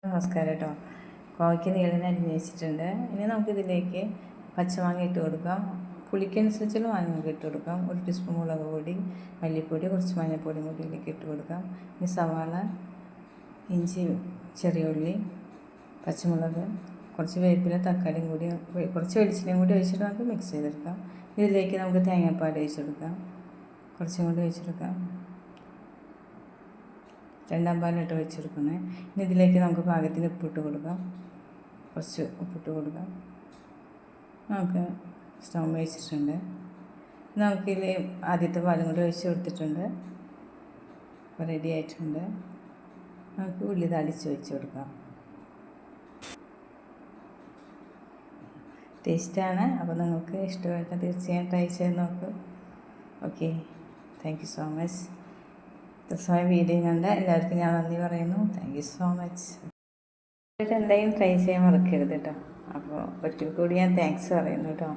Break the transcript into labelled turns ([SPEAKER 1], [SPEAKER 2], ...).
[SPEAKER 1] നമസ്കാരം കേട്ടോ. കോവയ്ക്ക് നീളനെ അരിഞ്ഞ് വെച്ചിട്ടുണ്ട്. ഇനി നമുക്കിതിലേക്ക് പച്ചമാങ്ങ ഇട്ട് കൊടുക്കാം. പുളിക്കനുസരിച്ചുള്ള മാങ്ങ നമുക്ക് ഇട്ട് കൊടുക്കാം. 1 ടീസ്പൂൺ മുളക് പൊടി, മല്ലിപ്പൊടി, കുറച്ച് മഞ്ഞൾപ്പൊടി കൂടി ഇതിലേക്ക് ഇട്ട് കൊടുക്കാം. ഇനി സവാള, ഇഞ്ചി, ചെറിയ ഉള്ളി, പച്ചമുളക്, കുറച്ച് വേപ്പില, തക്കാളിയും കൂടി കുറച്ച് വെളിച്ചെണ്ണയും കൂടി ഒഴിച്ചിട്ട് നമുക്ക് മിക്സ് ചെയ്തെടുക്കാം. ഇതിലേക്ക് നമുക്ക് തേങ്ങാപ്പാൽ ഒഴിച്ചെടുക്കാം. കുറച്ചും കൂടി ഒഴിച്ചെടുക്കാം. 2 പാലിട്ട് വെച്ചെടുക്കുന്നത്. ഇനി ഇതിലേക്ക് നമുക്ക് പാകത്തിന് ഉപ്പിട്ട് കൊടുക്കാം. കുറച്ച് ഉപ്പിട്ട് കൊടുക്കാം. നമുക്ക് സ്റ്റൗ വെച്ചിട്ടുണ്ട്. നമുക്കിതിൽ ആദ്യത്തെ പാലും കൂടി ഒഴിച്ച് കൊടുത്തിട്ടുണ്ട്. അപ്പോൾ റെഡി ആയിട്ടുണ്ട്. നമുക്ക് ഉള്ളി താളിച്ച് വെച്ച് കൊടുക്കാം. ടേസ്റ്റാണ്. അപ്പോൾ നിങ്ങൾക്ക് ഇഷ്ടമായിട്ട് തീർച്ചയായും ട്രൈ ചെയ്ത് നോക്കൂ. Okay, thank you so much. സ്വയം വീഡിയോ കണ്ട എല്ലാവർക്കും ഞാൻ നന്ദി പറയുന്നു. Thank you so much. എന്തായാലും ട്രൈ ചെയ്യാൻ മറക്കരുത് കേട്ടോ. അപ്പോൾ ഒരിക്കൽ കൂടി ഞാൻ താങ്ക്സ് പറയുന്നു കേട്ടോ.